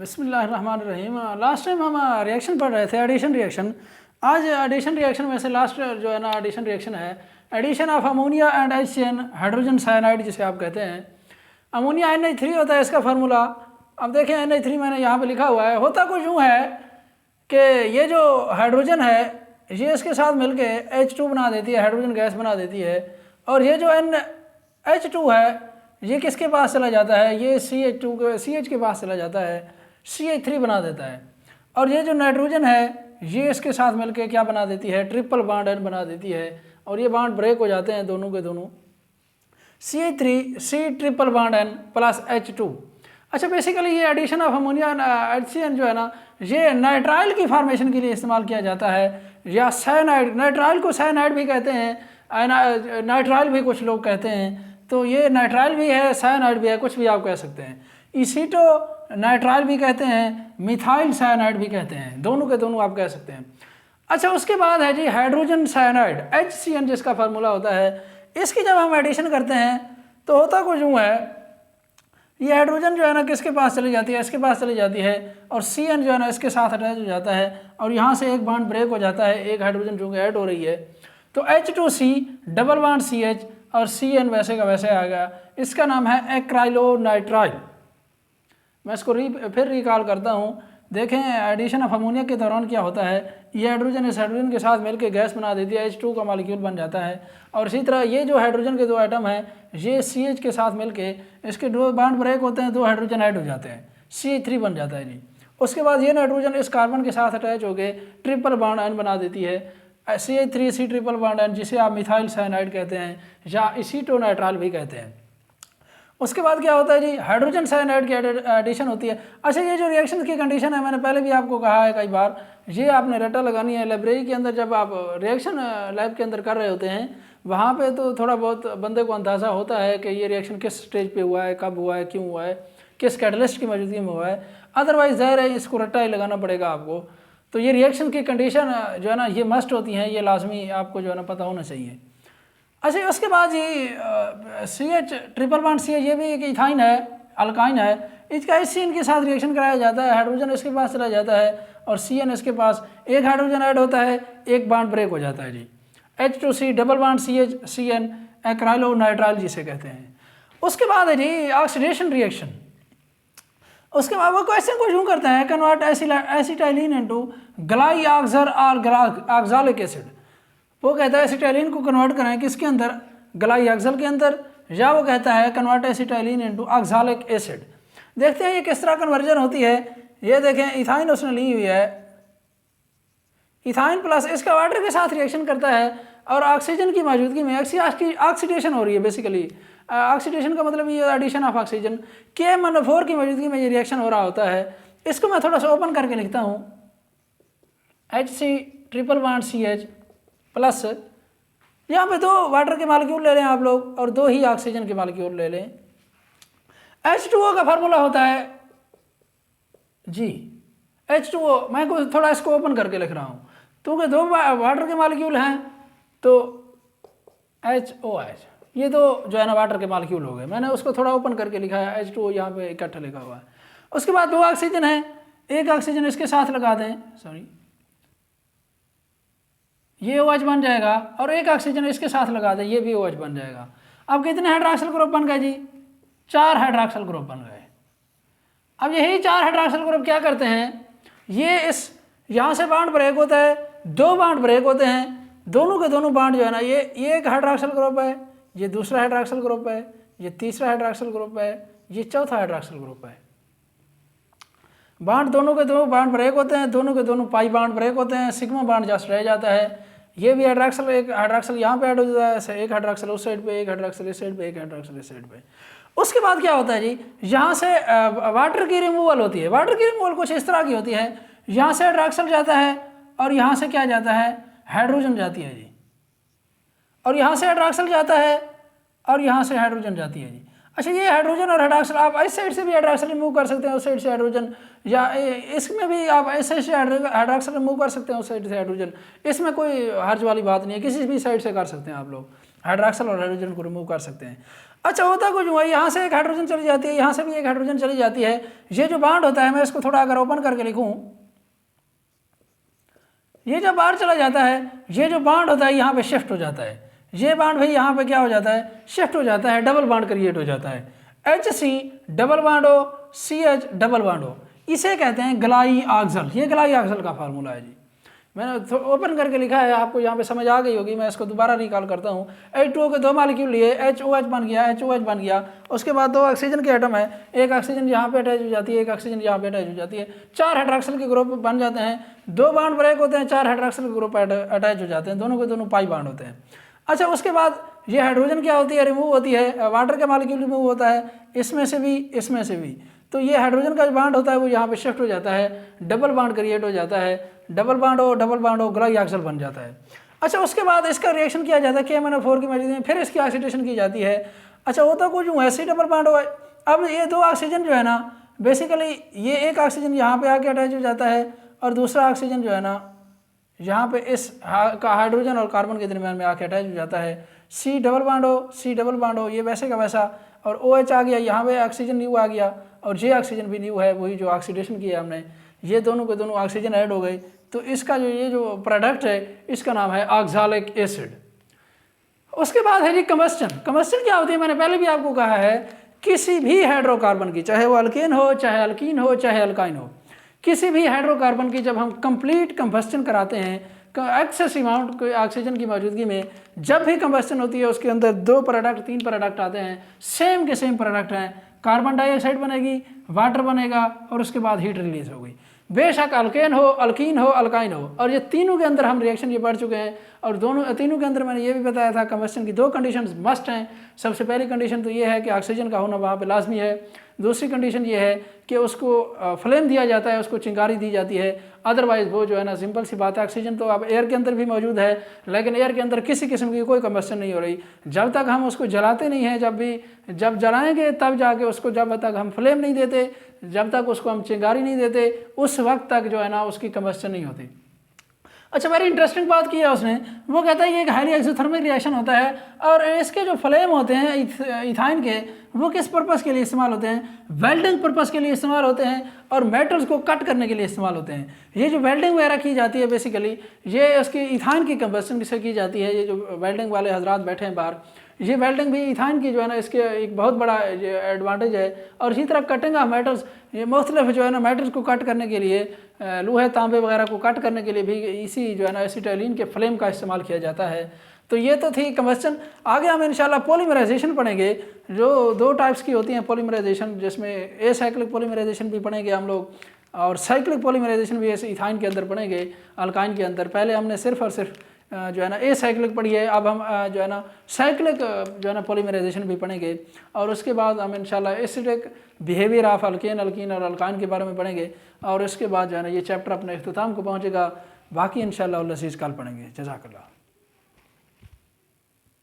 बिस्मिल्लाहिर्रहमानिर्रहीम। Last time हम reaction पढ़ रहे थे, एडिशन रिएक्शन। आज एडिशन रिएक्शन में से लास्ट जो है ना एडिशन रिएक्शन है, addition of ammonia and HCN hydrogen cyanide जिसे आप कहते हैं। अमोनिया NH3 होता है इसका फार्मूला। अब देखें NH3 मैंने यहाँ पे लिखा हुआ है। होता कुछ यूँ है कि ये जो हाइड्रोजन है ये इसके साथ मिलके H2 बना देती है, हाइड्रोजन गैस बना देती है। और ये जो NH2 है ये किसके पास चला जाता है, ये CH के पास चला जाता है, CH3 बना देता है। और ये जो नाइट्रोजन है ये इसके साथ मिलके क्या बना देती है, ट्रिपल बॉन्ड N बना देती है। और ये बॉन्ड ब्रेक हो जाते हैं दोनों के दोनों, CH3 C triple bond N plus H2। अच्छा, बेसिकली ये एडिशन ऑफ अमोनिया HCN जो है ना ये नाइट्राइल की फॉर्मेशन के लिए इस्तेमाल किया जाता है, या साइनाइड। नाइट्राइल को साइनाइड भी कहते हैं, नाइट्राइल भी कुछ लोग कहते हैं। तो ये नाइट्राइल भी है, साइनाइड भी है, कुछ भी आप कह सकते हैं। इसीटो नाइट्राइल भी कहते हैं, मिथाइल साइनाइड भी कहते हैं, दोनों के दोनों आप कह सकते हैं। अच्छा, उसके बाद है जी हाइड्रोजन साइनाइड HCN जिसका फार्मूला होता है। इसकी जब हम एडिशन करते हैं तो होता कुछ यूँ है, ये हाइड्रोजन जो है ना किसके पास चली जाती है, इसके पास चली जाती है। और CN जो है ना इसके साथ अटैच हो जाता है और यहाँ से एक बॉन्ड ब्रेक हो जाता है, एक हाइड्रोजन जो कि ऐड हो रही है। तो H2C डबल बॉन्ड CH और CN वैसे का वैसे आ गया। इसका नाम है एक्राइलोनाइट्राइल। मैं इसको फिर रिकॉल करता हूँ। देखें एडिशन ऑफ अमोनिया के दौरान क्या होता है, ये हाइड्रोजन इस हाइड्रोजन के साथ मिलकर गैस बना देती है, H2 का मॉलिक्यूल बन जाता है। और इसी तरह ये जो हाइड्रोजन के दो आइटम हैं ये CH के साथ मिलके इसके दो बॉन्ड ब्रेक होते हैं, दो हाइड्रोजन ऐड हो जाते हैं, CH3 बन जाता है जी। उसके बाद ये नाइट्रोजन इस कार्बन के साथ अटैच होकर ट्रिपल बॉन्ड N बना देती है, CH3 C triple bond N, जिसे आप मिथाइल साइनाइड कहते हैं या इसीटोनाइट्राइल भी कहते हैं। उसके बाद क्या होता है जी, हाइड्रोजन साइनाइड की एडिशन होती है। अच्छा, ये जो रिएक्शन की कंडीशन है मैंने पहले भी आपको कहा है कई बार, ये आपने रटा लगानी है लाइब्रेरी के अंदर। जब आप रिएक्शन लैब के अंदर कर रहे होते हैं वहाँ पे तो थोड़ा बहुत बंदे को अंदाज़ा होता है कि ये रिएक्शन किस स्टेज पे हुआ है, कब हुआ है, क्यों हुआ है, किस कैटलिस्ट की मौजूदगी में हुआ है। अदरवाइज ज़ाहिर है इसको रट्टा ही लगाना पड़ेगा आपको। तो ये रिएक्शन की कंडीशन जो है ना ये मस्ट होती हैं, ये लाजमी आपको जो है ना पता होना चाहिए। अच्छा, उसके बाद ये CH ट्रिपल बॉन्ड CH ये भी एक इथाइन है, अल्काइन है। इसका HCN के साथ रिएक्शन कराया जाता है, हाइड्रोजन इसके पास चला जाता है और CN इसके पास, एक हाइड्रोजन ऐड होता है, एक बॉन्ड ब्रेक हो जाता है जी। H2C double bond CH CN acrylonitrile जिसे कहते हैं। उसके बाद है जी ऑक्सीडेशन रिएक्शन। उसके बाद वो क्वेश्चन को यूँ करते हैं, कन्वर्ट एसिटाइलिन इनटू ग्लाइऑक्सर और ऑक्सालिक एसिड। वो कहता है एसिटाइलिन को कन्वर्ट करें किसके अंदर, ग्लाइऑक्सल के अंदर, या वो कहता है convert acetylene into oxalic acid. देखते हैं ये किस तरह कन्वर्जन होती है। ये देखें इथाइन उसने ली हुई है, इथाइन प्लस इसका वाटर के साथ रिएक्शन करता है और ऑक्सीजन की मौजूदगी में ऑक्सीडेशन हो रही है। बेसिकली ऑक्सीडेशन का मतलब ये एडिशन ऑफ ऑक्सीजन, KMnO4 की मौजूदगी में ये रिएक्शन हो रहा होता है। इसको मैं थोड़ा सा ओपन करके लिखता हूँ, HC triple bond CH plus यहाँ पे दो वाटर के मालिक्यूल ले लें आप लोग और दो ही ऑक्सीजन के मालिक्यूल ले लें। H2O का फार्मूला होता है जी H2O। मैं कुछ थोड़ा इसको ओपन करके लिख रहा हूँ क्योंकि दो वाटर के मालिक्यूल हैं तो HOH, ये दो जो है ना वाटर के मालिक्यूल हो गए। मैंने उसको थोड़ा ओपन करके लिखा है, H2O यहाँ पे इकट्ठा लिखा हुआ है। उसके बाद दो ऑक्सीजन है, एक ऑक्सीजन इसके साथ लगा दें, सॉरी ये OH बन जाएगा, और एक ऑक्सीजन इसके साथ लगा दें, ये भी OH बन जाएगा। अब कितने हाइड्रॉक्सिल ग्रुप बन गए जी, 4 हाइड्रॉक्सिल ग्रुप बन गए। अब यही 4 हाइड्रॉक्सिल ग्रुप क्या करते हैं, ये इस यहाँ से बॉन्ड ब्रेक होता है, दो बॉन्ड ब्रेक होते हैं, दोनों के दोनों बॉन्ड जो है ना ये एक हाइड्रॉक्सिल ग्रुप है, ये दूसरा हाइड्रॉक्सिल ग्रुप है, ये तीसरा हाइड्रॉक्सिल ग्रुप है, ये चौथा हाइड्रॉक्सिल ग्रुप है। बॉन्ड दोनों के दोनों बॉन्ड ब्रेक होते हैं, दोनों के दोनों पाई बॉन्ड ब्रेक होते हैं, सिग्मा बॉन्ड जस्ट रह जाता है। ये भी हाइड्रॉक्सिल, एक हाइड्रॉक्सिल यहाँ पे ऐड हो जाता है, एक हाइड्रॉक्सिल उस साइड पे, एक हाइड्रॉक्सिल इस साइड पे, एक हाइड्रॉक्सिल इस साइड पे। उसके बाद क्या होता है जी, यहाँ से वाटर की रिमूवल होती है। वाटर की रिमूवल कुछ इस तरह की होती है, यहाँ से हाइड्रॉक्सिल जाता है और यहाँ से क्या जाता है, हाइड्रोजन जाती है जी। और यहाँ से हाइड्रॉक्सिल जाता है और यहाँ से हाइड्रोजन जाती है जी। अच्छा, ये हाइड्रोजन और हाइड्रॉक्सिल आप इस साइड से भी हाइड्रॉक्सिल रिमूव कर सकते हैं, उस साइड से हाइड्रोजन, या इसमें भी आप इस साइड से हाइड्रॉक्सिल रिमूव कर सकते हैं, उस साइड से हाइड्रोजन। इसमें कोई हर्ज वाली बात नहीं है, किसी भी साइड से कर सकते हैं आप लोग, हाइड्रॉक्सिल और हाइड्रोजन को रिमूव कर सकते हैं। अच्छा होता कुछ हुआ, यहाँ से एक हाइड्रोजन चली जाती है, यहाँ से भी एक हाइड्रोजन चली जाती है। ये जो बाड होता है, मैं इसको थोड़ा अगर ओपन करके लिखूँ, ये जब बाहर चला जाता है, ये जो बाड होता है यहाँ पे शिफ्ट हो जाता है। ये बाड भाई यहाँ पे क्या हो जाता है, शिफ्ट हो जाता है, डबल बाड क्रिएट हो जाता है। HC डबल बाड हो, CH डबल बाड हो, इसे कहते हैं ग्लाई ऑक्सल। ये ग्लाई ऑक्सल का फार्मूला है जी। मैंने ओपन करके लिखा है, आपको यहाँ पे समझ आ गई होगी। मैं इसको दोबारा रिकॉल करता हूँ। H2O के 2 मॉलिक्यूल लिए, HOH बन गया, HOH बन गया। उसके बाद 2 ऑक्सीजन के एटम है, एक ऑक्सीजन यहाँ पे अटैच हो जाती है, एक ऑक्सीजन यहाँ पे अटैच हो जाती है। 4 हाइड्रॉक्सिल के ग्रुप बन जाते हैं, 2 बाड ब्रेक होते हैं, 4 हाइड्रॉक्सिल के ग्रुप अटैच हो जाते हैं, दोनों के दोनों पाई बाड होते हैं। अच्छा, उसके बाद ये हाइड्रोजन क्या होती है, रिमूव होती है, वाटर का मॉलिक्यूल रिमूव होता है, इसमें से भी, इसमें से भी। तो ये हाइड्रोजन का जो बाड होता है वो यहाँ पे शिफ्ट हो जाता है, डबल बाड क्रिएट हो जाता है, डबल बाड हो, ग्लाई ऑक्सल बन जाता है। अच्छा, उसके बाद इसका रिएक्शन किया जाता है KMnO4 की मौजूदगी में, फिर इसकी ऑक्सीडेशन की जाती है। अच्छा, वो तो कुछ ऐसे डबल बाड हो। अब ये 2 ऑक्सीजन जो है ना, बेसिकली ये एक ऑक्सीजन यहाँ पे आके अटैच हो जाता है, और दूसरा ऑक्सीजन जो है ना यहाँ पे इस का हाइड्रोजन और कार्बन के दरमियान में आके अटैच हो जाता है। C डबल बाड हो, ये वैसे का वैसा, और OH आ गया, यहाँ पे ऑक्सीजन न्यू आ गया, और ये ऑक्सीजन भी न्यू है, वही जो ऑक्सीडेशन किया हमने, ये दोनों के दोनों ऑक्सीजन ऐड हो गए। तो इसका जो ये जो प्रोडक्ट है, इसका नाम है ऑक्सैलिक एसिड। उसके बाद है जी कंबस्टन। कंबस्टन क्या होती है, मैंने पहले भी आपको कहा है, किसी भी हाइड्रोकार्बन की, चाहे वो अल्केन हो, चाहे अल्कीन हो, चाहे अल्काइन हो, किसी भी हाइड्रोकार्बन की जब हम कंप्लीट कंबस्टन कराते हैं, एक्सेस अमाउंट ऑक्सीजन की मौजूदगी में, जब भी कंबस्टन होती है, उसके अंदर 2 प्रोडक्ट 3 प्रोडक्ट आते हैं, सेम के सेम प्रोडक्ट हैं। कार्बन डाइऑक्साइड बनेगी, वाटर बनेगा, और उसके बाद हीट रिलीज होगी। बेशक अल्केन हो, अल्कीन हो, अल्काइन हो, और ये तीनों के अंदर हम रिएक्शन ये पढ़ चुके हैं। और तीनों के अंदर मैंने ये भी बताया था, कंबस्टन की 2 कंडीशंस मस्ट हैं। सबसे पहली कंडीशन तो ये है कि ऑक्सीजन का होना वहाँ पे लाजमी है। दूसरी कंडीशन ये है कि उसको फ्लेम दिया जाता है, उसको चिंगारी दी जाती है, अदरवाइज वो जो है ना, सिंपल सी बात है, ऑक्सीजन तो अब एयर के अंदर भी मौजूद है, लेकिन एयर के अंदर किसी किस्म की कोई कंबस्टन नहीं हो रही। जब तक हम उसको जलाते नहीं हैं, जब जलाएंगे तब जाके उसको, जब तक हम फ्लेम नहीं देते, जब तक उसको हम चिंगारी नहीं देते, उस वक्त तक जो है ना उसकी कंबस्टन नहीं होती। अच्छा, वेरी इंटरेस्टिंग बात की है उसने, वो कहता है ये एक हाईली एक्सोथर्मिक रिएक्शन होता है, और इसके जो फ्लेम होते हैं इथाइन के, वो किस पर्पस के लिए इस्तेमाल होते हैं, वेल्डिंग पर्पस के लिए इस्तेमाल होते हैं, और मेटल्स को कट करने के लिए इस्तेमाल होते हैं। ये जो वेल्डिंग वगैरह की जाती है, बेसिकली ये उसकी इथाइन की कंबस्टन से की जाती है। ये जो वेल्डिंग वाले हजरात बैठे हैं बाहर, ये वेल्डिंग भी इथाइन की जो है ना, इसके एक बहुत बड़ा एडवांटेज है। और इसी तरह कटिंग ऑफ मेटल्स, ये मुख्तलिफ जो है ना मेटल्स को कट करने के लिए, लोहे तांबे वगैरह को कट करने के लिए भी इसी जो है ना एसिटाइलिन के फ्लेम का इस्तेमाल किया जाता है। तो ये तो थी कंबस्टन। आगे हम इंशाल्लाह पॉलीमराइजेशन पढ़ेंगे, जो 2 टाइप्स की होती हैं पॉलीमराइजेशन, जिसमें एसाइक्लिक पॉलीमराइजेशन भी पढ़ेंगे हम लोग, और साइक्लिक पॉलीमराइजेशन भी ऐसे इथाइन के अंदर पढ़ेंगे, अल्काइन के अंदर। पहले हमने सिर्फ और सिर्फ जो है ना एसाइक्लिक पढ़ी है, अब हम जो है ना साइक्लिक जो है ना पॉलीमराइजेशन भी पढ़ेंगे, और उसके बाद हम इंशाल्लाह acidic behaviour of alkane, alkyne और अल्काइन के बारे में पढ़ेंगे, और उसके बाद जो है ना ये चैप्टर अपने इख्तिताम को पहुँचेगा। बाकी इंशाल्लाह अज़ीज़ कल पढ़ेंगे। जज़ाकल्लाह।